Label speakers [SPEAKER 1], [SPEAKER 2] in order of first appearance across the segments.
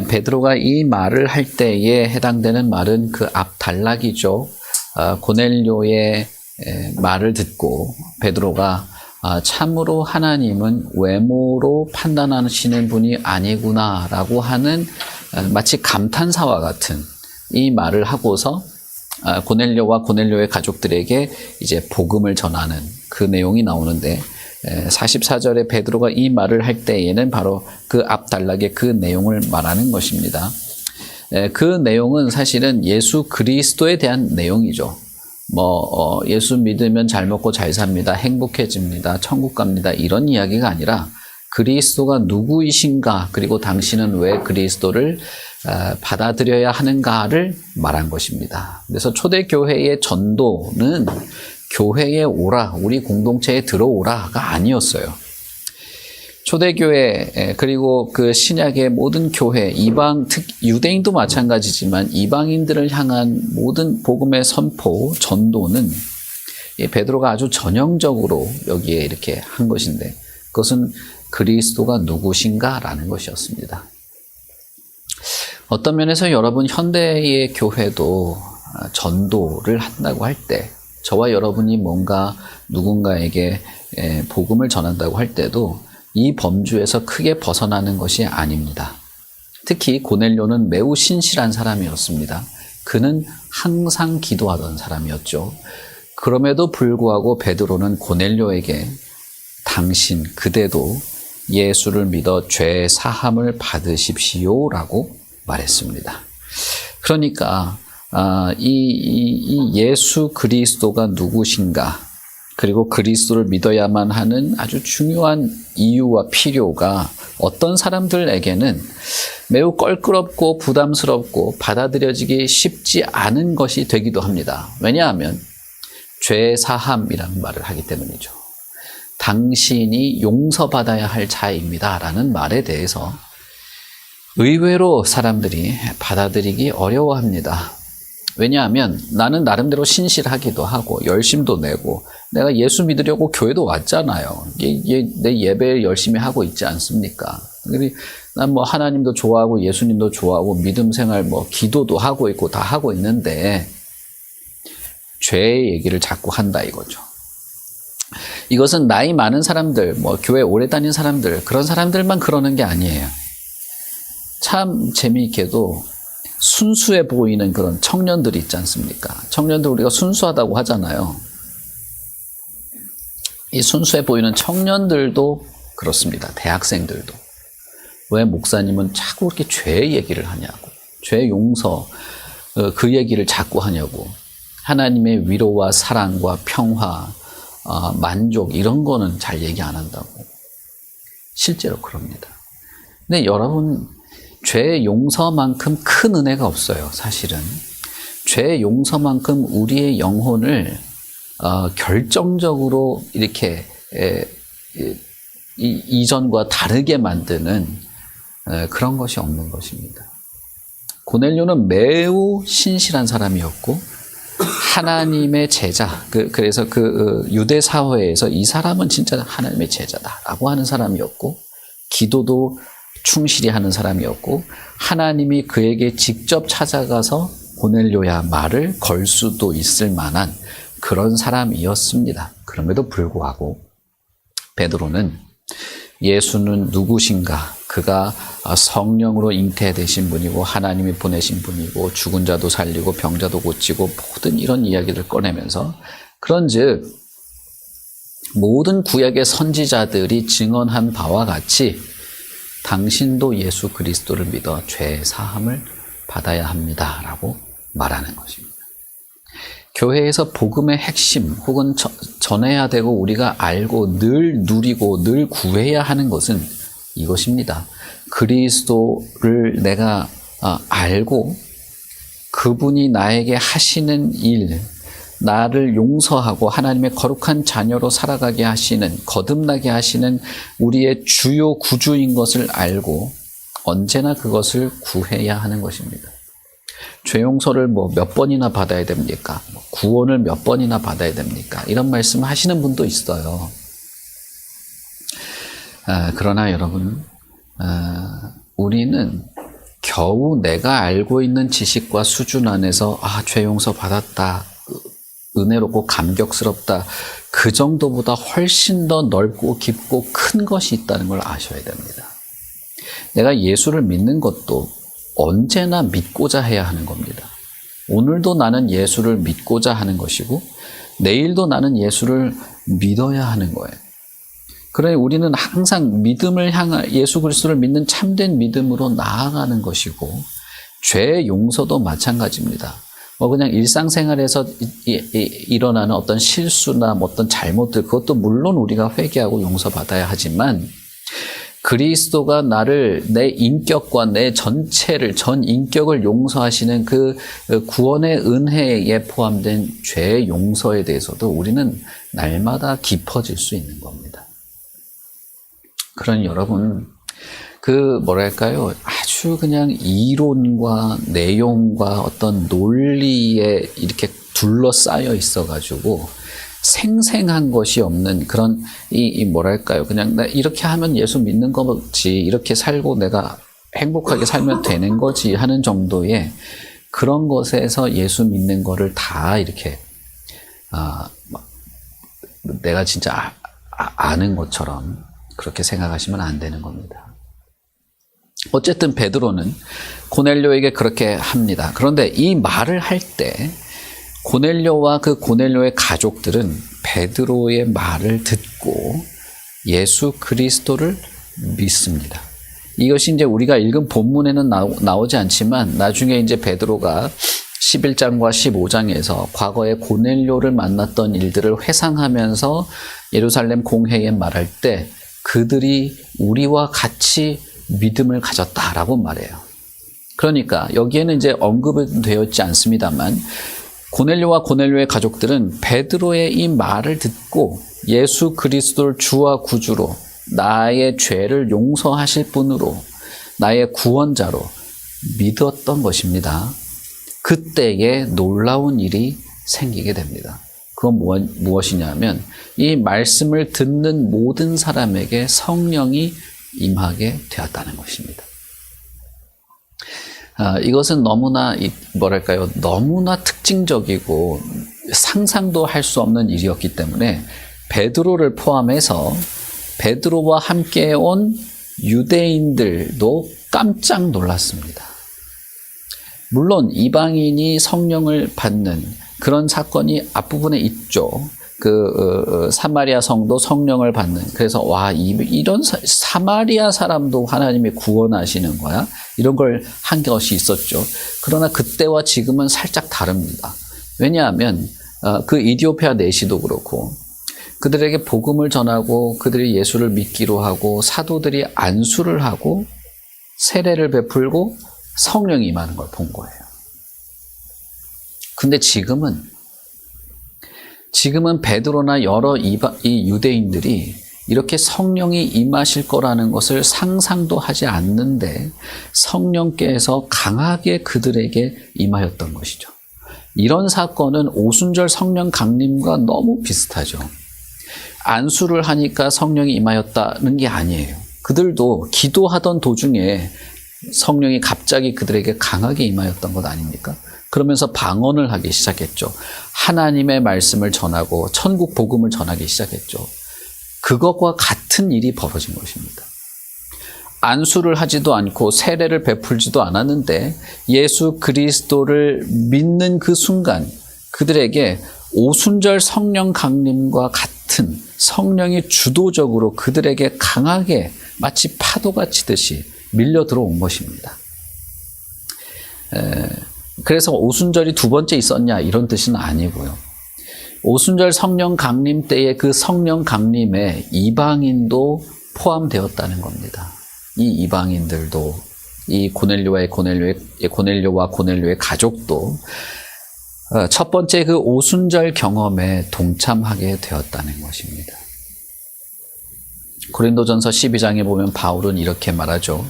[SPEAKER 1] 베드로가 이 말을 할 때에 해당되는 말은 그 앞 단락이죠. 고넬료의 말을 듣고 베드로가 참으로 하나님은 외모로 판단하시는 분이 아니구나라고 하는 마치 감탄사와 같은 이 말을 하고서 고넬료와 고넬료의 가족들에게 이제 복음을 전하는 그 내용이 나오는데 44절에 베드로가 이 말을 할 때에는 바로 그 앞 단락의 그 내용을 말하는 것입니다. 그 내용은 사실은 예수 그리스도에 대한 내용이죠. 예수 믿으면 잘 먹고 잘 삽니다. 행복해집니다. 천국 갑니다. 이런 이야기가 아니라 그리스도가 누구이신가, 그리고 당신은 왜 그리스도를 받아들여야 하는가를 말한 것입니다. 그래서 초대교회의 전도는 교회에 오라, 우리 공동체에 들어오라가 아니었어요. 초대교회, 그리고 그 신약의 모든 교회, 유대인도 마찬가지지만 이방인들을 향한 모든 복음의 선포, 전도는 베드로가 아주 전형적으로 여기에 이렇게 한 것인데, 그것은 그리스도가 누구신가라는 것이었습니다. 어떤 면에서 여러분, 현대의 교회도 전도를 한다고 할 때, 저와 여러분이 뭔가 누군가에게 복음을 전한다고 할 때도 이 범주에서 크게 벗어나는 것이 아닙니다. 특히 고넬료는 매우 신실한 사람이었습니다. 그는 항상 기도하던 사람이었죠. 그럼에도 불구하고 베드로는 고넬료에게 당신, 그대도 예수를 믿어 죄 사함을 받으십시오라고 말했습니다. 그러니까 이 예수 그리스도가 누구신가, 그리고 그리스도를 믿어야만 하는 아주 중요한 이유와 필요가 어떤 사람들에게는 매우 껄끄럽고 부담스럽고 받아들여지기 쉽지 않은 것이 되기도 합니다. 왜냐하면 죄 사함이라는 말을 하기 때문이죠. 당신이 용서받아야 할 자입니다 라는 말에 대해서 의외로 사람들이 받아들이기 어려워합니다. 왜냐하면 나는 나름대로 신실하기도 하고 열심도 내고 내가 예수 믿으려고 교회도 왔잖아요. 내 예배 열심히 하고 있지 않습니까? 난 하나님도 좋아하고 예수님도 좋아하고 믿음 생활 기도도 하고 있고 다 하고 있는데 죄의 얘기를 자꾸 한다 이거죠. 이것은 나이 많은 사람들, 교회 오래 다닌 사람들, 그런 사람들만 그러는 게 아니에요. 참 재미있게도 순수해 보이는 그런 청년들이 있지 않습니까? 청년들 우리가 순수하다고 하잖아요. 이 순수해 보이는 청년들도 그렇습니다. 대학생들도. 왜 목사님은 자꾸 그렇게 죄 얘기를 하냐고. 죄 용서, 그 얘기를 자꾸 하냐고. 하나님의 위로와 사랑과 평화, 만족 이런 거는 잘 얘기 안 한다고. 실제로 그럽니다. 근데 여러분, 죄 용서만큼 큰 은혜가 없어요. 사실은 죄 용서만큼 우리의 영혼을 결정적으로 이렇게 이전과 다르게 만드는 그런 것이 없는 것입니다. 고넬료는 매우 신실한 사람이었고 하나님의 제자, 그래서 유대 사회에서 이 사람은 진짜 하나님의 제자다라고 하는 사람이었고, 기도도 충실히 하는 사람이었고, 하나님이 그에게 직접 찾아가서 고넬료야 말을 걸 수도 있을 만한 그런 사람이었습니다. 그럼에도 불구하고 베드로는 예수는 누구신가, 그가 성령으로 잉태되신 분이고 하나님이 보내신 분이고 죽은 자도 살리고 병자도 고치고 모든 이런 이야기를 꺼내면서, 그런즉 모든 구약의 선지자들이 증언한 바와 같이 당신도 예수 그리스도를 믿어 죄 사함을 받아야 합니다 라고 말하는 것입니다. 교회에서 복음의 핵심 혹은 전해야 되고 우리가 알고 늘 누리고 늘 구해야 하는 것은 이것입니다. 그리스도를 내가 알고 그분이 나에게 하시는 일, 나를 용서하고 하나님의 거룩한 자녀로 살아가게 하시는, 거듭나게 하시는 우리의 주요 구주인 것을 알고 언제나 그것을 구해야 하는 것입니다. 죄 용서를 몇 번이나 받아야 됩니까? 구원을 몇 번이나 받아야 됩니까? 이런 말씀 하시는 분도 있어요. 그러나 여러분, 우리는 겨우 내가 알고 있는 지식과 수준 안에서 죄 용서 받았다, 은혜롭고 감격스럽다, 그 정도보다 훨씬 더 넓고 깊고 큰 것이 있다는 걸 아셔야 됩니다. 내가 예수를 믿는 것도 언제나 믿고자 해야 하는 겁니다. 오늘도 나는 예수를 믿고자 하는 것이고 내일도 나는 예수를 믿어야 하는 거예요. 그러니 우리는 항상 믿음을 향한, 예수 그리스도를 믿는 참된 믿음으로 나아가는 것이고, 죄 용서도 마찬가지입니다. 그냥 일상생활에서 일어나는 어떤 실수나 어떤 잘못들, 그것도 물론 우리가 회개하고 용서받아야 하지만, 그리스도가 나를, 내 인격과 내 전체를, 전 인격을 용서하시는 그 구원의 은혜에 포함된 죄 용서에 대해서도 우리는 날마다 깊어질 수 있는 겁니다. 그러니 여러분, 아주 그냥 이론과 내용과 어떤 논리에 이렇게 둘러싸여 있어가지고 생생한 것이 없는 그런 그냥 나 이렇게 하면 예수 믿는 거지, 이렇게 살고 내가 행복하게 살면 되는 거지 하는 정도의 그런 것에서 예수 믿는 거를 다 이렇게 내가 진짜 아는 것처럼 그렇게 생각하시면 안 되는 겁니다. 어쨌든 베드로는 고넬료에게 그렇게 합니다. 그런데 이 말을 할 때 고넬료와 그 고넬료의 가족들은 베드로의 말을 듣고 예수 그리스도를 믿습니다. 이것이 이제 우리가 읽은 본문에는 나오지 않지만 나중에 이제 베드로가 11장과 15장에서 과거에 고넬료를 만났던 일들을 회상하면서 예루살렘 공회에 말할 때 그들이 우리와 같이 믿음을 가졌다라고 말해요. 그러니까 여기에는 이제 언급은 되어 있지 않습니다만 고넬료와 고넬료의 가족들은 베드로의 이 말을 듣고 예수 그리스도를 주와 구주로, 나의 죄를 용서하실 분으로, 나의 구원자로 믿었던 것입니다. 그때에 놀라운 일이 생기게 됩니다. 그건 무엇이냐면 이 말씀을 듣는 모든 사람에게 성령이 임하게 되었다는 것입니다. 이것은 너무나 너무나 특징적이고 상상도 할 수 없는 일이었기 때문에 베드로를 포함해서 베드로와 함께 온 유대인들도 깜짝 놀랐습니다. 물론 이방인이 성령을 받는 그런 사건이 앞부분에 있죠. 사마리아 성도 성령을 받는, 그래서 이런 사마리아 사람도 하나님이 구원하시는 거야? 이런 걸 한 것이 있었죠. 그러나 그때와 지금은 살짝 다릅니다. 왜냐하면 그 이디오피아 내시도 그렇고 그들에게 복음을 전하고 그들이 예수를 믿기로 하고 사도들이 안수를 하고 세례를 베풀고 성령이 임하는 걸 본 거예요. 근데 지금은 베드로나 여러 이 유대인들이 이렇게 성령이 임하실 거라는 것을 상상도 하지 않는데 성령께서 강하게 그들에게 임하였던 것이죠. 이런 사건은 오순절 성령 강림과 너무 비슷하죠. 안수를 하니까 성령이 임하였다는 게 아니에요. 그들도 기도하던 도중에 성령이 갑자기 그들에게 강하게 임하였던 것 아닙니까? 그러면서 방언을 하기 시작했죠. 하나님의 말씀을 전하고 천국 복음을 전하기 시작했죠. 그것과 같은 일이 벌어진 것입니다. 안수를 하지도 않고 세례를 베풀지도 않았는데 예수 그리스도를 믿는 그 순간 그들에게 오순절 성령 강림과 같은 성령이 주도적으로 그들에게 강하게 마치 파도가 치듯이 밀려 들어온 것입니다. 그래서 오순절이 두 번째 있었냐 이런 뜻은 아니고요. 오순절 성령 강림 때의 그 성령 강림에 이방인도 포함되었다는 겁니다. 이 이방인들도 이 고넬료와 고넬료의 가족도 첫 번째 그 오순절 경험에 동참하게 되었다는 것입니다. 고린도전서 12장에 보면 바울은 이렇게 말하죠.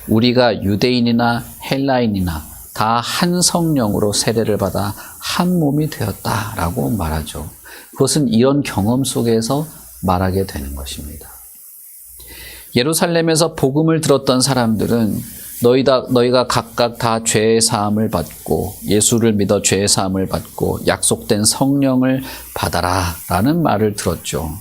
[SPEAKER 1] 우리가 유대인이나 헬라인이나 다 한 성령으로 세례를 받아 한 몸이 되었다라고 말하죠. 그것은 이런 경험 속에서 말하게 되는 것입니다. 예루살렘에서 복음을 들었던 사람들은 너희가 각각 다 죄의 사함을 받고 예수를 믿어 죄의 사함을 받고 약속된 성령을 받아라 라는 말을 들었죠.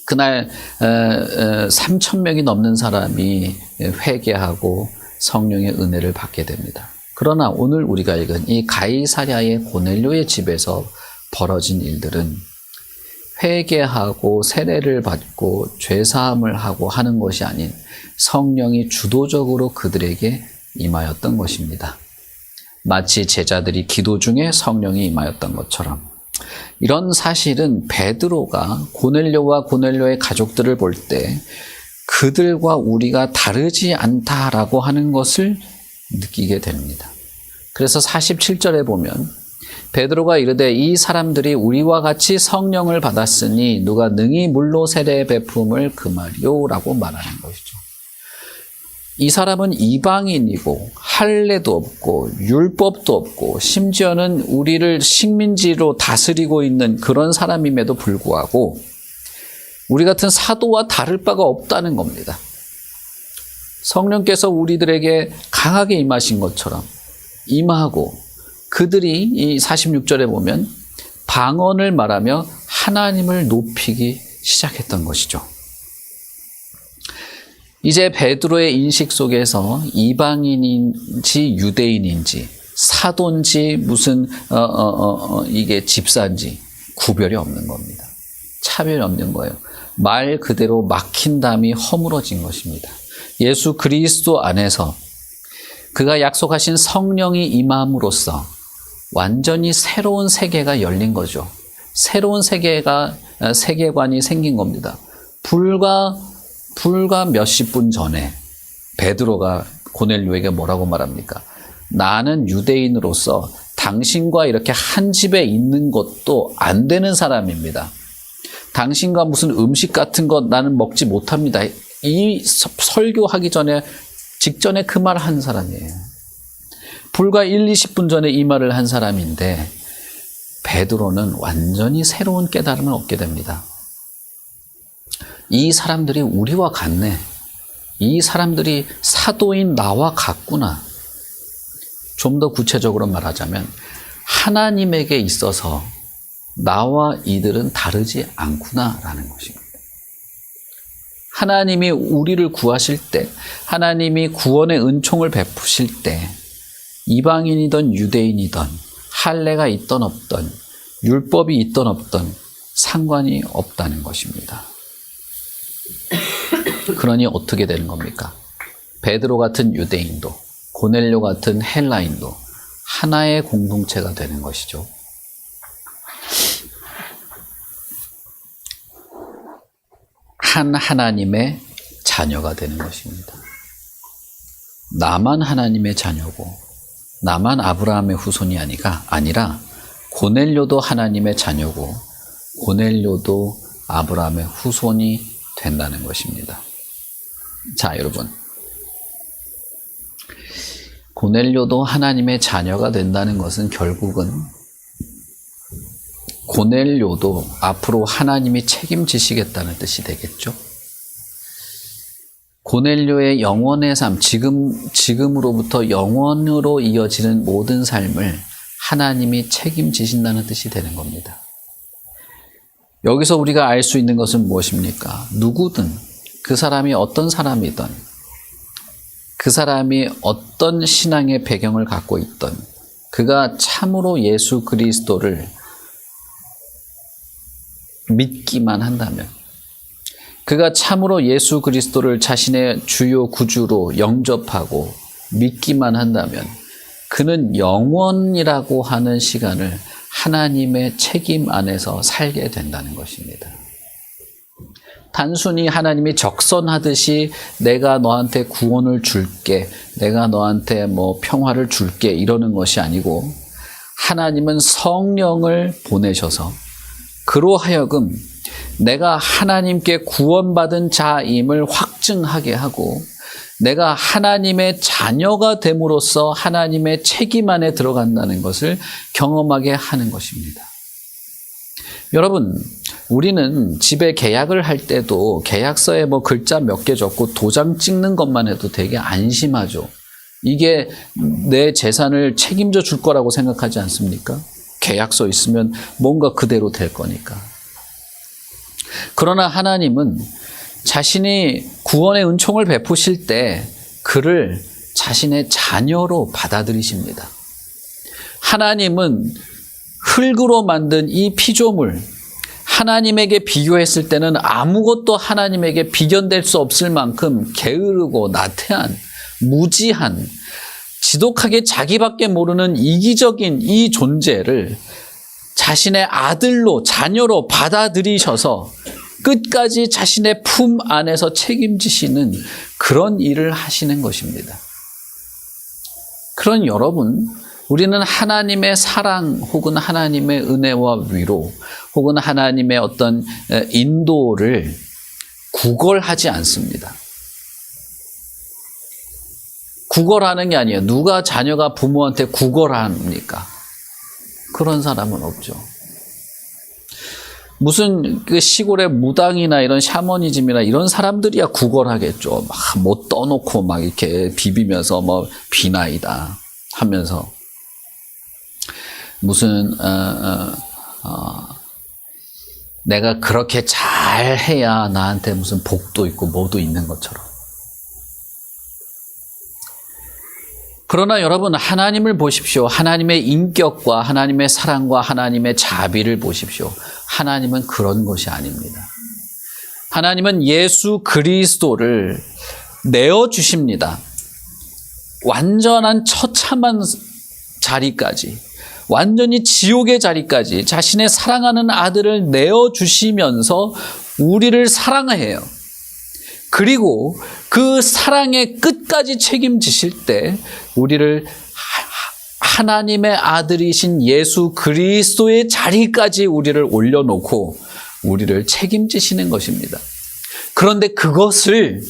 [SPEAKER 1] 그날 3,000명이 넘는 사람이 회개하고 성령의 은혜를 받게 됩니다. 그러나 오늘 우리가 읽은 이 가이사랴의 고넬료의 집에서 벌어진 일들은 회개하고 세례를 받고 죄사함을 하고 하는 것이 아닌 성령이 주도적으로 그들에게 임하였던 것입니다. 마치 제자들이 기도 중에 성령이 임하였던 것처럼. 이런 사실은 베드로가 고넬료와 고넬료의 가족들을 볼 때 그들과 우리가 다르지 않다라고 하는 것을 느끼게 됩니다. 그래서 47절에 보면 베드로가 이르되 이 사람들이 우리와 같이 성령을 받았으니 누가 능히 물로 세례 베품을 금하리요 라고 말하는 것이죠. 이 사람은 이방인이고 할례도 없고 율법도 없고 심지어는 우리를 식민지로 다스리고 있는 그런 사람임에도 불구하고 우리 같은 사도와 다를 바가 없다는 겁니다. 성령께서 우리들에게 강하게 임하신 것처럼 임하고 그들이 이 46절에 보면 방언을 말하며 하나님을 높이기 시작했던 것이죠. 이제 베드로의 인식 속에서 이방인인지 유대인인지 사도인지 무슨 이게 집사인지 구별이 없는 겁니다. 차별이 없는 거예요. 말 그대로 막힌 담이 허물어진 것입니다. 예수 그리스도 안에서 그가 약속하신 성령이 임함으로써 완전히 새로운 세계가 열린 거죠. 새로운 세계관이 생긴 겁니다. 불과 몇십 분 전에 베드로가 고넬료에게 뭐라고 말합니까? 나는 유대인으로서 당신과 이렇게 한 집에 있는 것도 안 되는 사람입니다. 당신과 무슨 음식 같은 것 나는 먹지 못합니다. 이 설교하기 직전에 그 말을 한 사람이에요. 불과 20분 전에 이 말을 한 사람인데 베드로는 완전히 새로운 깨달음을 얻게 됩니다. 이 사람들이 우리와 같네. 이 사람들이 사도인 나와 같구나. 좀 더 구체적으로 말하자면 하나님에게 있어서 나와 이들은 다르지 않구나라는 것입니다. 하나님이 우리를 구하실 때, 하나님이 구원의 은총을 베푸실 때 이방인이든 유대인이든 할례가 있던 없던 율법이 있던 없던 상관이 없다는 것입니다. 그러니 어떻게 되는 겁니까? 베드로 같은 유대인도 고넬료 같은 헬라인도 하나의 공동체가 되는 것이죠. 한 하나님의 자녀가 되는 것입니다. 나만 하나님의 자녀고 나만 아브라함의 후손이 아니라 고넬료도 하나님의 자녀고 고넬료도 아브라함의 후손이 된다는 것입니다. 자, 여러분. 고넬료도 하나님의 자녀가 된다는 것은 결국은 고넬료도 앞으로 하나님이 책임지시겠다는 뜻이 되겠죠. 고넬료의 영원의 삶, 지금으로부터 영원으로 이어지는 모든 삶을 하나님이 책임지신다는 뜻이 되는 겁니다. 여기서 우리가 알 수 있는 것은 무엇입니까? 누구든 그 사람이 어떤 사람이든 그 사람이 어떤 신앙의 배경을 갖고 있든 그가 참으로 예수 그리스도를 믿기만 한다면 그가 참으로 예수 그리스도를 자신의 주요 구주로 영접하고 믿기만 한다면 그는 영원이라고 하는 시간을 하나님의 책임 안에서 살게 된다는 것입니다. 단순히 하나님이 적선하듯이 내가 너한테 구원을 줄게, 내가 너한테 평화를 줄게 이러는 것이 아니고 하나님은 성령을 보내셔서 그로 하여금 내가 하나님께 구원받은 자임을 확증하게 하고 내가 하나님의 자녀가 됨으로써 하나님의 책임 안에 들어간다는 것을 경험하게 하는 것입니다. 여러분, 우리는 집에 계약을 할 때도 계약서에 뭐 글자 몇 개 적고 도장 찍는 것만 해도 되게 안심하죠. 이게 내 재산을 책임져 줄 거라고 생각하지 않습니까? 계약서 있으면 뭔가 그대로 될 거니까. 그러나 하나님은 자신이 구원의 은총을 베푸실 때 그를 자신의 자녀로 받아들이십니다. 하나님은 흙으로 만든 이 피조물, 하나님에게 비교했을 때는 아무것도 하나님에게 비견될 수 없을 만큼 게으르고 나태한, 무지한, 지독하게 자기밖에 모르는 이기적인 이 존재를 자신의 아들로, 자녀로 받아들이셔서 끝까지 자신의 품 안에서 책임지시는 그런 일을 하시는 것입니다. 그런 여러분, 우리는 하나님의 사랑 혹은 하나님의 은혜와 위로 혹은 하나님의 어떤 인도를 구걸하지 않습니다. 구걸하는 게 아니에요. 누가 자녀가 부모한테 구걸합니까? 그런 사람은 없죠. 무슨 그 시골의 무당이나 이런 샤머니즘이나 이런 사람들이야 구걸하겠죠. 막 못 떠놓고 막 이렇게 비비면서 뭐 비나이다 하면서 무슨 내가 그렇게 잘해야 나한테 무슨 복도 있고 뭐도 있는 것처럼. 그러나 여러분, 하나님을 보십시오. 하나님의 인격과 하나님의 사랑과 하나님의 자비를 보십시오. 하나님은 그런 것이 아닙니다. 하나님은 예수 그리스도를 내어주십니다. 완전한 처참한 자리까지, 완전히 지옥의 자리까지 자신의 사랑하는 아들을 내어주시면서 우리를 사랑해요. 그리고 그 사랑의 끝까지 책임지실 때 우리를 하나님의 아들이신 예수 그리스도의 자리까지 우리를 올려놓고 우리를 책임지시는 것입니다. 그런데 그것을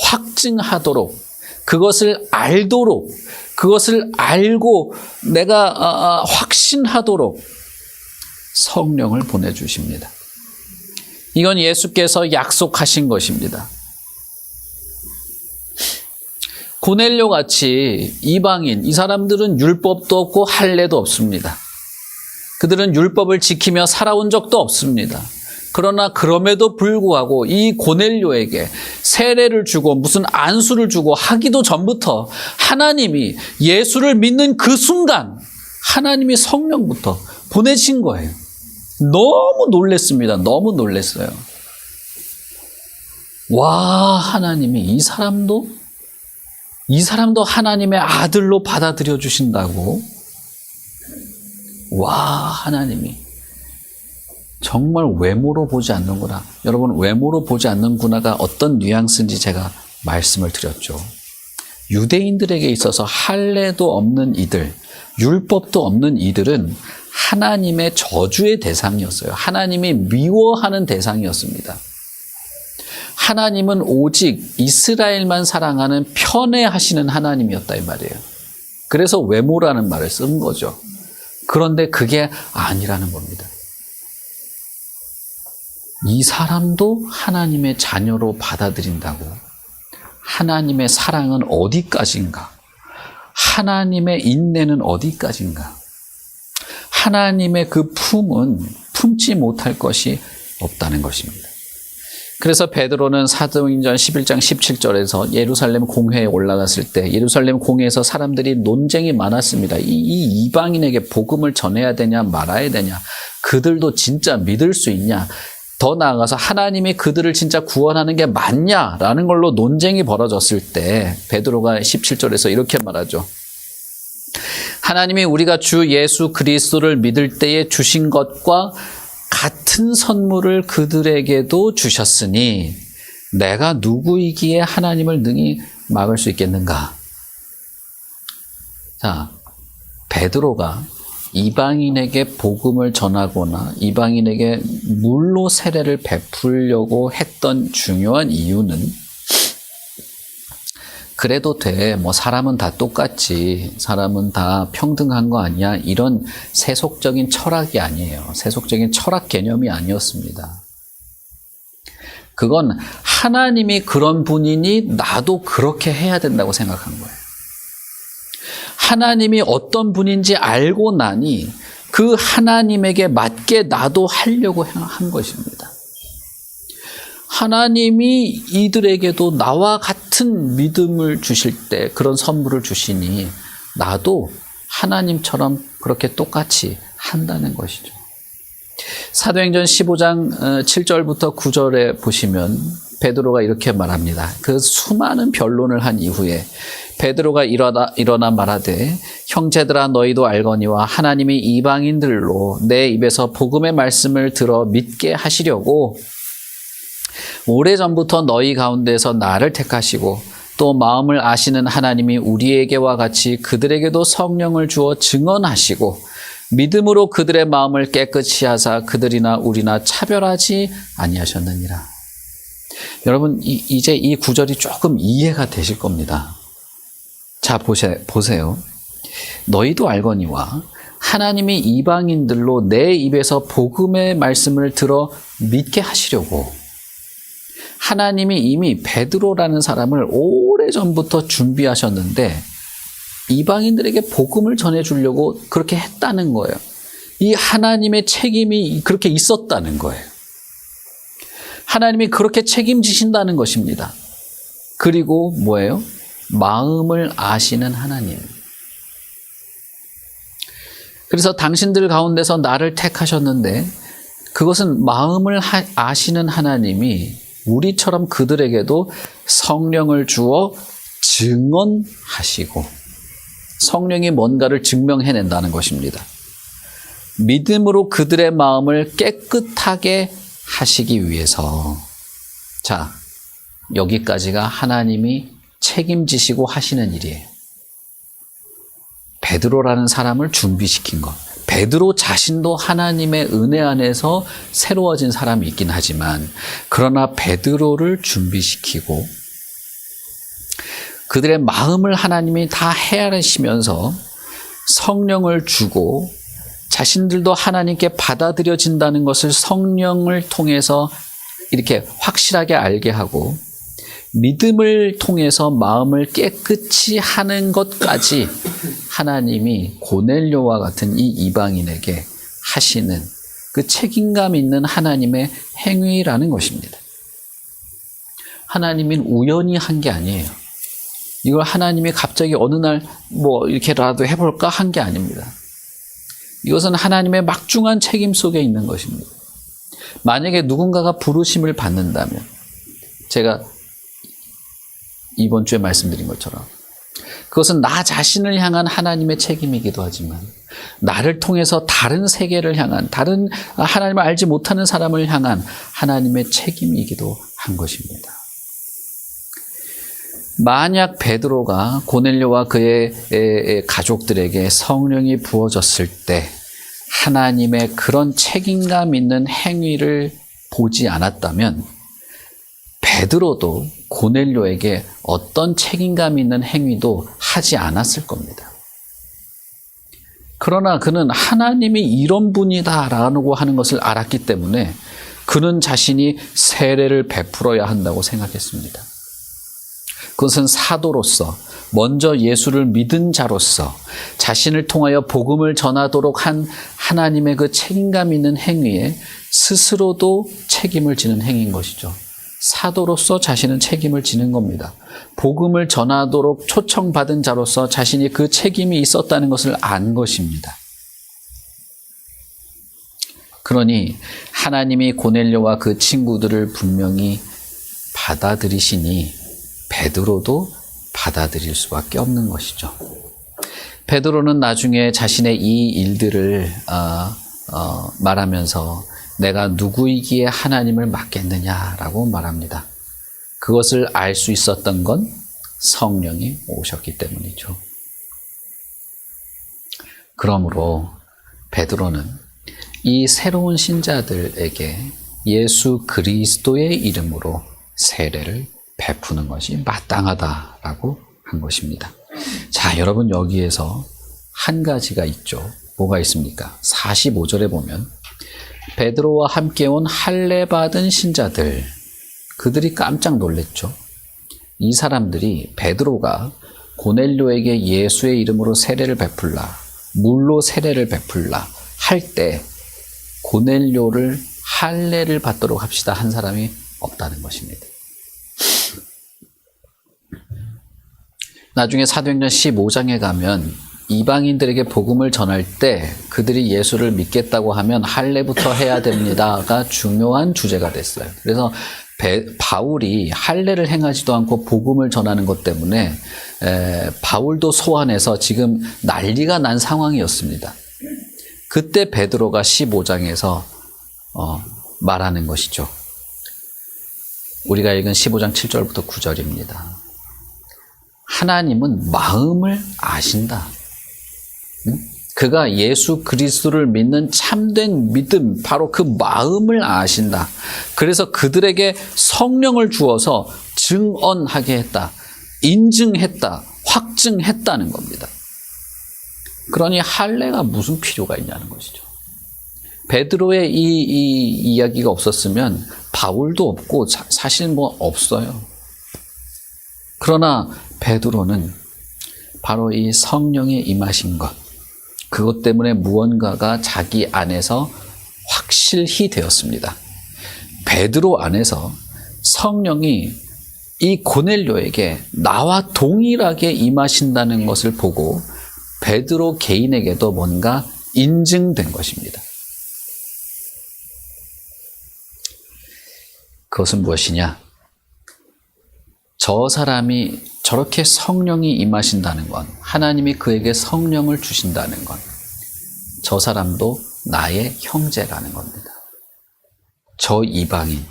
[SPEAKER 1] 확증하도록, 그것을 알도록, 그것을 알고 내가 확신하도록 성령을 보내주십니다. 이건 예수께서 약속하신 것입니다. 고넬료 같이 이방인, 이 사람들은 율법도 없고 할례도 없습니다. 그들은 율법을 지키며 살아온 적도 없습니다. 그러나 그럼에도 불구하고 이 고넬료에게 세례를 주고 무슨 안수를 주고 하기도 전부터 하나님이 예수를 믿는 그 순간 하나님이 성령부터 보내신 거예요. 너무 놀랬습니다. 너무 놀랬어요. 와, 하나님이 이 사람도 하나님의 아들로 받아들여 주신다고? 와, 하나님이 정말 외모로 보지 않는구나. 여러분, 외모로 보지 않는구나가 어떤 뉘앙스인지 제가 말씀을 드렸죠. 유대인들에게 있어서 할례도 없는 이들, 율법도 없는 이들은 하나님의 저주의 대상이었어요. 하나님이 미워하는 대상이었습니다. 하나님은 오직 이스라엘만 사랑하는 편애하시는 하나님이었다 이 말이에요. 그래서 외모라는 말을 쓴 거죠. 그런데 그게 아니라는 겁니다. 이 사람도 하나님의 자녀로 받아들인다고. 하나님의 사랑은 어디까지인가? 하나님의 인내는 어디까지인가? 하나님의 그 품은 품지 못할 것이 없다는 것입니다. 그래서 베드로는 사도행전 11장 17절에서 예루살렘 공회에 올라갔을 때 예루살렘 공회에서 사람들이 논쟁이 많았습니다. 이 이방인에게 복음을 전해야 되냐 말아야 되냐, 그들도 진짜 믿을 수 있냐, 더 나아가서 하나님이 그들을 진짜 구원하는 게 맞냐라는 걸로 논쟁이 벌어졌을 때 베드로가 17절에서 이렇게 말하죠. 하나님이 우리가 주 예수 그리스도를 믿을 때에 주신 것과 같은 선물을 그들에게도 주셨으니 내가 누구이기에 하나님을 능히 막을 수 있겠는가? 자, 베드로가 이방인에게 복음을 전하거나 이방인에게 물로 세례를 베풀려고 했던 중요한 이유는 그래도 돼. 뭐 사람은 다 똑같지. 사람은 다 평등한 거 아니야. 이런 세속적인 철학이 아니에요. 세속적인 철학 개념이 아니었습니다. 그건 하나님이 그런 분이니 나도 그렇게 해야 된다고 생각한 거예요. 하나님이 어떤 분인지 알고 나니 그 하나님에게 맞게 나도 하려고 한 것입니다. 하나님이 이들에게도 나와 같은 믿음을 주실 때 그런 선물을 주시니 나도 하나님처럼 그렇게 똑같이 한다는 것이죠. 사도행전 15장 7절부터 9절에 보시면 베드로가 이렇게 말합니다. 그 수많은 변론을 한 이후에 베드로가 일어나 말하되 형제들아 너희도 알거니와 하나님이 이방인들로 내 입에서 복음의 말씀을 들어 믿게 하시려고 오래전부터 너희 가운데서 나를 택하시고 또 마음을 아시는 하나님이 우리에게와 같이 그들에게도 성령을 주어 증언하시고 믿음으로 그들의 마음을 깨끗이 하사 그들이나 우리나 차별하지 아니하셨느니라. 여러분 이제 이 구절이 조금 이해가 되실 겁니다. 자 보세요. 너희도 알거니와 하나님이 이방인들로 내 입에서 복음의 말씀을 들어 믿게 하시려고 하나님이 이미 베드로라는 사람을 오래전부터 준비하셨는데 이방인들에게 복음을 전해주려고 그렇게 했다는 거예요. 이 하나님의 책임이 그렇게 있었다는 거예요. 하나님이 그렇게 책임지신다는 것입니다. 그리고 뭐예요? 마음을 아시는 하나님. 그래서 당신들 가운데서 나를 택하셨는데 그것은 마음을 아시는 하나님이 우리처럼 그들에게도 성령을 주어 증언하시고 성령이 뭔가를 증명해낸다는 것입니다. 믿음으로 그들의 마음을 깨끗하게 하시기 위해서 자, 여기까지가 하나님이 책임지시고 하시는 일이에요. 베드로라는 사람을 준비시킨 것. 베드로 자신도 하나님의 은혜 안에서 새로워진 사람이 있긴 하지만 그러나 베드로를 준비시키고 그들의 마음을 하나님이 다 헤아리시면서 성령을 주고 자신들도 하나님께 받아들여진다는 것을 성령을 통해서 이렇게 확실하게 알게 하고 믿음을 통해서 마음을 깨끗이 하는 것까지 하나님이 고넬료와 같은 이 이방인에게 하시는 그 책임감 있는 하나님의 행위라는 것입니다. 하나님은 우연히 한 게 아니에요. 이걸 하나님이 갑자기 어느 날 뭐 이렇게라도 해볼까 한 게 아닙니다. 이것은 하나님의 막중한 책임 속에 있는 것입니다. 만약에 누군가가 부르심을 받는다면 제가 이번 주에 말씀드린 것처럼 그것은 나 자신을 향한 하나님의 책임이기도 하지만 나를 통해서 다른 세계를 향한 다른 하나님을 알지 못하는 사람을 향한 하나님의 책임이기도 한 것입니다. 만약 베드로가 고넬료와 그의 가족들에게 성령이 부어졌을 때 하나님의 그런 책임감 있는 행위를 보지 않았다면 베드로도 고넬료에게 어떤 책임감 있는 행위도 하지 않았을 겁니다. 그러나 그는 하나님이 이런 분이다라고 하는 것을 알았기 때문에 그는 자신이 세례를 베풀어야 한다고 생각했습니다. 그것은 사도로서 먼저 예수를 믿은 자로서 자신을 통하여 복음을 전하도록 한 하나님의 그 책임감 있는 행위에 스스로도 책임을 지는 행위인 것이죠. 사도로서 자신은 책임을 지는 겁니다. 복음을 전하도록 초청받은 자로서 자신이 그 책임이 있었다는 것을 안 것입니다. 그러니 하나님이 고넬료와 그 친구들을 분명히 받아들이시니 베드로도 받아들일 수밖에 없는 것이죠. 베드로는 나중에 자신의 이 일들을 말하면서 내가 누구이기에 하나님을 맡겠느냐라고 말합니다. 그것을 알 수 있었던 건 성령이 오셨기 때문이죠. 그러므로 베드로는 이 새로운 신자들에게 예수 그리스도의 이름으로 세례를 베푸는 것이 마땅하다라고 것입니다. 자, 여러분 여기에서 한 가지가 있죠. 뭐가 있습니까? 45절에 보면 베드로와 함께 온 할례 받은 신자들, 그들이 깜짝 놀랐죠. 이 사람들이 베드로가 고넬료에게 예수의 이름으로 세례를 베풀라, 물로 세례를 베풀라 할 때 고넬료를 할례를 받도록 합시다 한 사람이 없다는 것입니다. 나중에 사도행전 15장에 가면 이방인들에게 복음을 전할 때 그들이 예수를 믿겠다고 하면 할례부터 해야 됩니다가 중요한 주제가 됐어요. 그래서 바울이 할례를 행하지도 않고 복음을 전하는 것 때문에 바울도 소환해서 지금 난리가 난 상황이었습니다. 그때 베드로가 15장에서 말하는 것이죠. 우리가 읽은 15장 7절부터 9절입니다. 하나님은 마음을 아신다. 그가 예수 그리스도를 믿는 참된 믿음, 바로 그 마음을 아신다. 그래서 그들에게 성령을 주어서 증언하게 했다. 인증했다. 확증했다는 겁니다. 그러니 할례가 무슨 필요가 있냐는 것이죠. 베드로의 이 이야기가 없었으면 바울도 없고 사실 뭐 없어요. 그러나 베드로는 바로 이 성령의 임하신 것, 그것 때문에 무언가가 자기 안에서 확실히 되었습니다. 베드로 안에서 성령이 이 고넬료에게 나와 동일하게 임하신다는 것을 보고 베드로 개인에게도 뭔가 인증된 것입니다. 그것은 무엇이냐? 저 사람이 저렇게 성령이 임하신다는 건, 하나님이 그에게 성령을 주신다는 건, 저 사람도 나의 형제라는 겁니다. 저 이방인,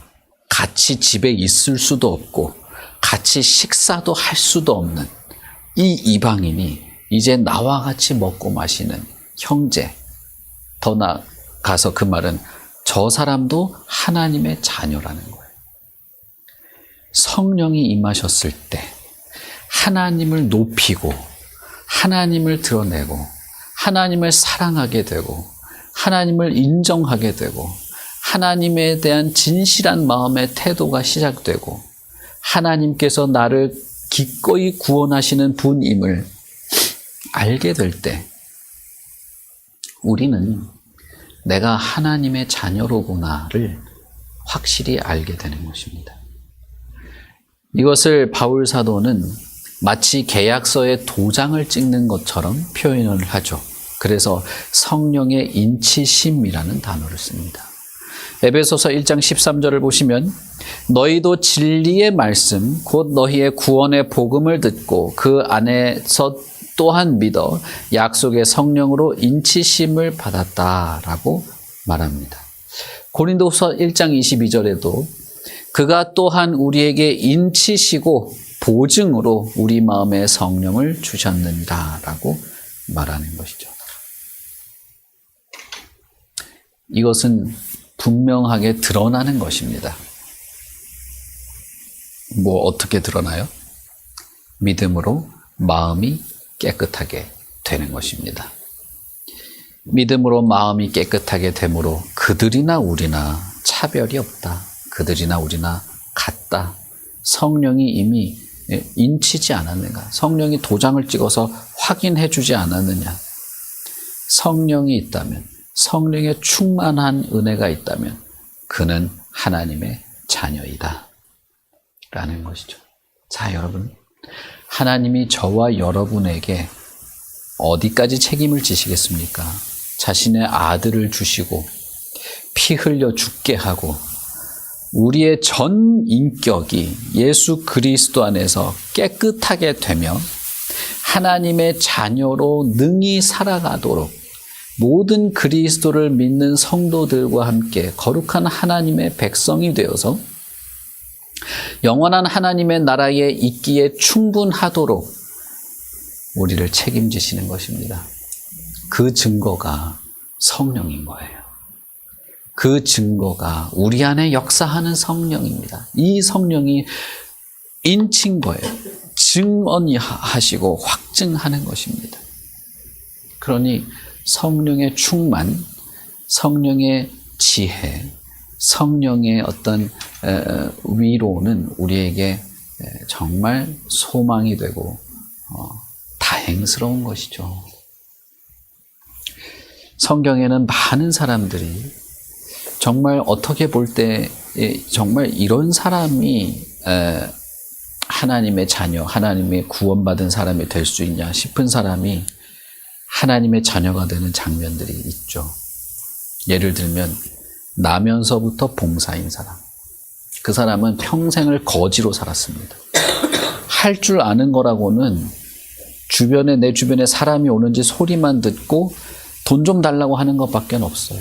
[SPEAKER 1] 같이 집에 있을 수도 없고 같이 식사도 할 수도 없는 이 이방인이 이제 나와 같이 먹고 마시는 형제. 더 나아가서 그 말은 저 사람도 하나님의 자녀라는 거예요. 성령이 임하셨을 때 하나님을 높이고 하나님을 드러내고 하나님을 사랑하게 되고 하나님을 인정하게 되고 하나님에 대한 진실한 마음의 태도가 시작되고 하나님께서 나를 기꺼이 구원하시는 분임을 알게 될 때 우리는 내가 하나님의 자녀로구나를 확실히 알게 되는 것입니다. 이것을 바울 사도는 마치 계약서에 도장을 찍는 것처럼 표현을 하죠. 그래서 성령의 인치심이라는 단어를 씁니다. 에베소서 1장 13절을 보시면 너희도 진리의 말씀 곧 너희의 구원의 복음을 듣고 그 안에서 또한 믿어 약속의 성령으로 인치심을 받았다라고 말합니다. 고린도서 1장 22절에도 그가 또한 우리에게 인치시고 보증으로 우리 마음에 성령을 주셨느니라 라고 말하는 것이죠. 이것은 분명하게 드러나는 것입니다. 뭐 어떻게 드러나요? 믿음으로 마음이 깨끗하게 되는 것입니다. 믿음으로 마음이 깨끗하게 되므로 그들이나 우리나 차별이 없다. 그들이나 우리나 같다. 성령이 이미 인치지 않았는가? 성령이 도장을 찍어서 확인해 주지 않았느냐? 성령이 있다면, 성령의 충만한 은혜가 있다면 그는 하나님의 자녀이다 라는 것이죠. 자, 여러분, 하나님이 저와 여러분에게 어디까지 책임을 지시겠습니까? 자신의 아들을 주시고 피 흘려 죽게 하고 우리의 전 인격이 예수 그리스도 안에서 깨끗하게 되며 하나님의 자녀로 능히 살아가도록 모든 그리스도를 믿는 성도들과 함께 거룩한 하나님의 백성이 되어서 영원한 하나님의 나라에 있기에 충분하도록 우리를 책임지시는 것입니다. 그 증거가 성령인 거예요. 그 증거가 우리 안에 역사하는 성령입니다. 이 성령이 인친 거예요. 증언하시고 확증하는 것입니다. 그러니 성령의 충만, 성령의 지혜, 성령의 어떤 위로는 우리에게 정말 소망이 되고 다행스러운 것이죠. 성경에는 많은 사람들이 정말 어떻게 볼 때 정말 이런 사람이 하나님의 자녀, 하나님의 구원받은 사람이 될 수 있냐 싶은 사람이 하나님의 자녀가 되는 장면들이 있죠. 예를 들면 나면서부터 봉사인 사람. 그 사람은 평생을 거지로 살았습니다. 할 줄 아는 거라고는 내 주변에 사람이 오는지 소리만 듣고 돈 좀 달라고 하는 것밖에 없어요.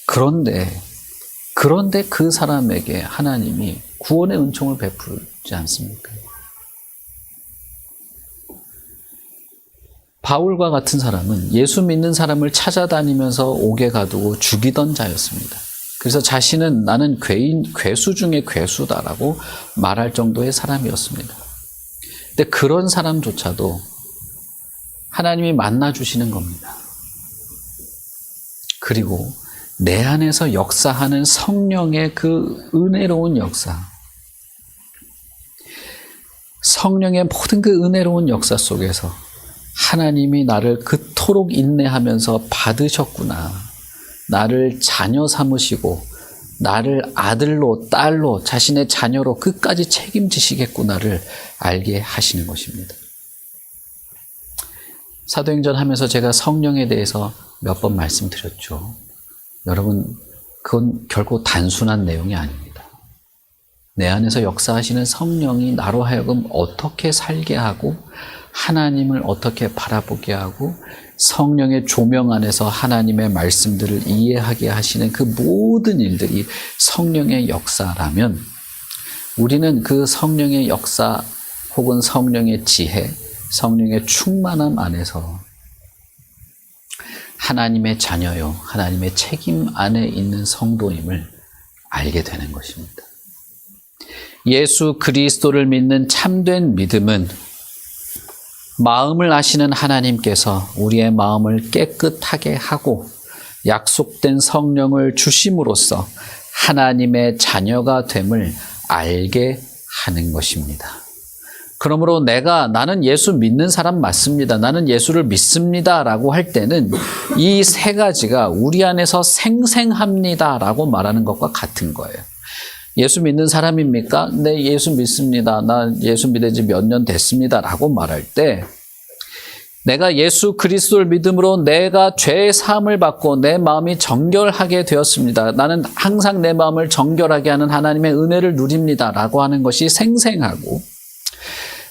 [SPEAKER 1] 그런데 그 사람에게 하나님이 구원의 은총을 베풀지 않습니까? 바울과 같은 사람은 예수 믿는 사람을 찾아다니면서 옥에 가두고 죽이던 자였습니다. 그래서 자신은 나는 괴수 중에 괴수다라고 말할 정도의 사람이었습니다. 근데 그런 사람조차도 하나님이 만나주시는 겁니다. 그리고 내 안에서 역사하는 성령의 그 은혜로운 역사, 성령의 모든 그 은혜로운 역사 속에서 하나님이 나를 그토록 인내하면서 받으셨구나, 나를 자녀 삼으시고 나를 아들로 딸로 자신의 자녀로 끝까지 책임지시겠구나를 알게 하시는 것입니다. 사도행전 하면서 제가 성령에 대해서 몇 번 말씀드렸죠. 여러분, 그건 결코 단순한 내용이 아닙니다. 내 안에서 역사하시는 성령이 나로 하여금 어떻게 살게 하고 하나님을 어떻게 바라보게 하고 성령의 조명 안에서 하나님의 말씀들을 이해하게 하시는 그 모든 일들이 성령의 역사라면 우리는 그 성령의 역사 혹은 성령의 지혜, 성령의 충만함 안에서 하나님의 자녀요, 하나님의 책임 안에 있는 성도임을 알게 되는 것입니다. 예수 그리스도를 믿는 참된 믿음은 마음을 아시는 하나님께서 우리의 마음을 깨끗하게 하고 약속된 성령을 주심으로써 하나님의 자녀가 됨을 알게 하는 것입니다. 그러므로 나는 예수 믿는 사람 맞습니다, 나는 예수를 믿습니다 라고 할 때는 이 세 가지가 우리 안에서 생생합니다 라고 말하는 것과 같은 거예요. 예수 믿는 사람입니까? 네, 예수 믿습니다. 나 예수 믿은 지 몇 년 됐습니다 라고 말할 때 내가 예수 그리스도를 믿음으로 내가 죄의 사함을 받고 내 마음이 정결하게 되었습니다. 나는 항상 내 마음을 정결하게 하는 하나님의 은혜를 누립니다 라고 하는 것이 생생하고,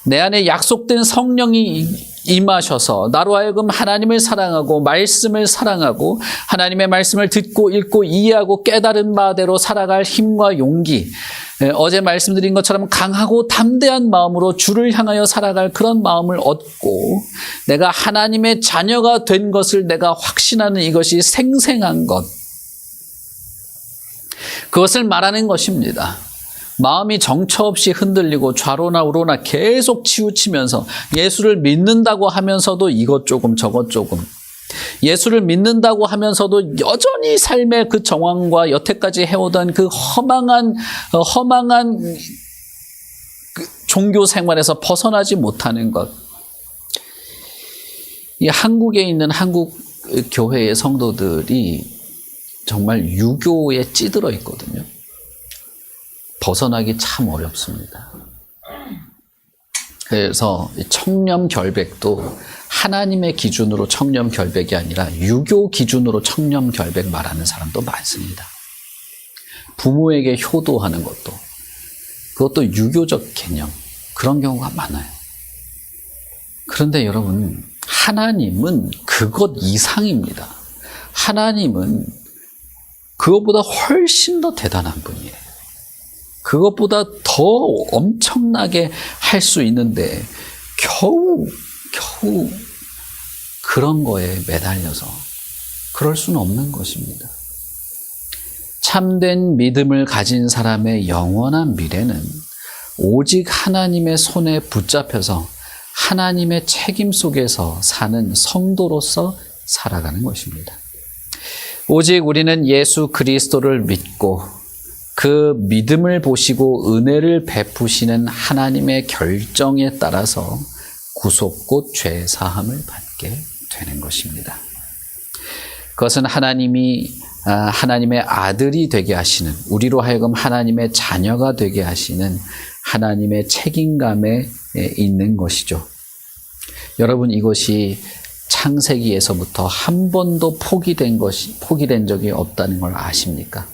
[SPEAKER 1] 내 안에 약속된 성령이 임하셔서 나로 하여금 하나님을 사랑하고 말씀을 사랑하고 하나님의 말씀을 듣고 읽고 이해하고 깨달은 바대로 살아갈 힘과 용기, 어제 말씀드린 것처럼 강하고 담대한 마음으로 주를 향하여 살아갈 그런 마음을 얻고 내가 하나님의 자녀가 된 것을 내가 확신하는 이것이 생생한 것, 그것을 말하는 것입니다. 마음이 정처 없이 흔들리고 좌로나 우로나 계속 치우치면서 예수를 믿는다고 하면서도 이것 조금 저것 조금, 예수를 믿는다고 하면서도 여전히 삶의 그 정황과 여태까지 해오던 그 허망한 그 종교 생활에서 벗어나지 못하는 것. 이 한국에 있는 한국 교회의 성도들이 정말 유교에 찌들어 있거든요. 벗어나기 참 어렵습니다. 그래서 청렴결백도 하나님의 기준으로 청렴결백이 아니라 유교 기준으로 청렴결백 말하는 사람도 많습니다. 부모에게 효도하는 것도, 그것도 유교적 개념, 그런 경우가 많아요. 그런데 여러분, 하나님은 그것 이상입니다. 하나님은 그것보다 훨씬 더 대단한 분이에요. 그것보다 더 엄청나게 할 수 있는데 겨우 그런 거에 매달려서 그럴 수는 없는 것입니다. 참된 믿음을 가진 사람의 영원한 미래는 오직 하나님의 손에 붙잡혀서 하나님의 책임 속에서 사는 성도로서 살아가는 것입니다. 오직 우리는 예수 그리스도를 믿고 그 믿음을 보시고 은혜를 베푸시는 하나님의 결정에 따라서 구속 곧 죄 사함을 받게 되는 것입니다. 그것은 하나님의 아들이 되게 하시는, 우리로 하여금 하나님의 자녀가 되게 하시는 하나님의 책임감에 있는 것이죠. 여러분, 이것이 창세기에서부터 한 번도 포기된 적이 없다는 걸 아십니까?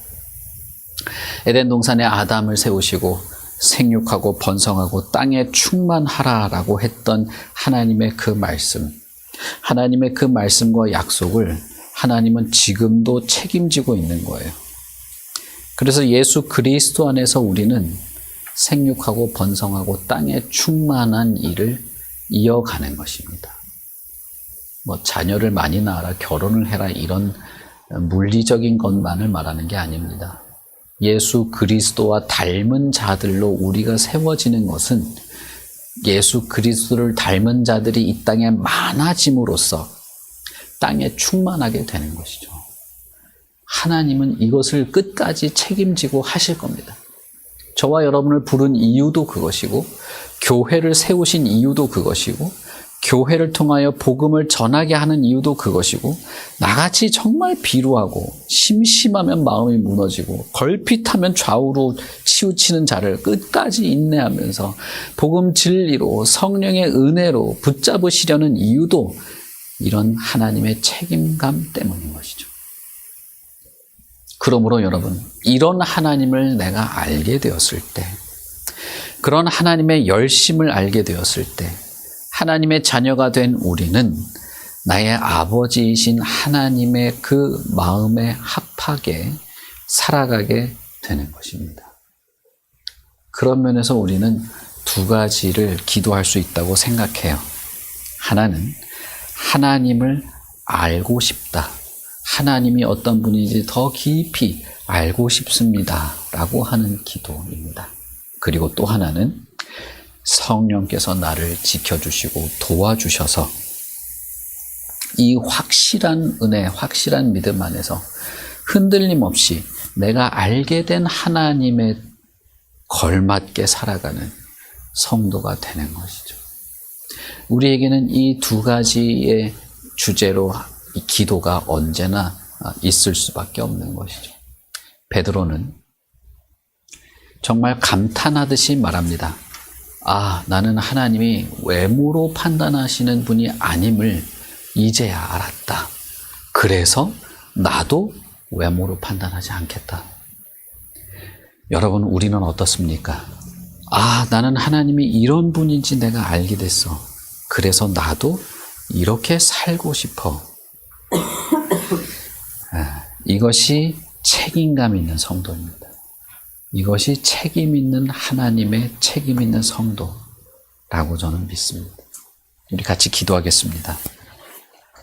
[SPEAKER 1] 에덴 동산에 아담을 세우시고 생육하고 번성하고 땅에 충만하라라고 했던 하나님의 그 말씀, 하나님의 그 말씀과 약속을 하나님은 지금도 책임지고 있는 거예요. 그래서 예수 그리스도 안에서 우리는 생육하고 번성하고 땅에 충만한 일을 이어가는 것입니다. 자녀를 많이 낳아라, 결혼을 해라, 이런 물리적인 것만을 말하는 게 아닙니다. 예수 그리스도와 닮은 자들로 우리가 세워지는 것은 예수 그리스도를 닮은 자들이 이 땅에 많아짐으로써 땅에 충만하게 되는 것이죠. 하나님은 이것을 끝까지 책임지고 하실 겁니다. 저와 여러분을 부른 이유도 그것이고, 교회를 세우신 이유도 그것이고, 교회를 통하여 복음을 전하게 하는 이유도 그것이고, 나같이 정말 비루하고 심심하면 마음이 무너지고 걸핏하면 좌우로 치우치는 자를 끝까지 인내하면서 복음 진리로 성령의 은혜로 붙잡으시려는 이유도 이런 하나님의 책임감 때문인 것이죠. 그러므로 여러분, 이런 하나님을 내가 알게 되었을 때, 그런 하나님의 열심을 알게 되었을 때, 하나님의 자녀가 된 우리는 나의 아버지이신 하나님의 그 마음에 합하게 살아가게 되는 것입니다. 그런 면에서 우리는 두 가지를 기도할 수 있다고 생각해요. 하나는 하나님을 알고 싶다. 하나님이 어떤 분인지 더 깊이 알고 싶습니다. 라고 하는 기도입니다. 그리고 또 하나는 성령께서 나를 지켜주시고 도와주셔서 이 확실한 은혜, 확실한 믿음 안에서 흔들림 없이 내가 알게 된 하나님에 걸맞게 살아가는 성도가 되는 것이죠. 우리에게는 이 두 가지의 주제로 이 기도가 언제나 있을 수밖에 없는 것이죠. 베드로는 정말 감탄하듯이 말합니다. 나는 하나님이 외모로 판단하시는 분이 아님을 이제야 알았다. 그래서 나도 외모로 판단하지 않겠다. 여러분, 우리는 어떻습니까? 나는 하나님이 이런 분인지 내가 알게 됐어. 그래서 나도 이렇게 살고 싶어. 이것이 책임감 있는 성도입니다. 이것이 책임 있는 하나님의 책임 있는 성도라고 저는 믿습니다. 우리 같이 기도하겠습니다.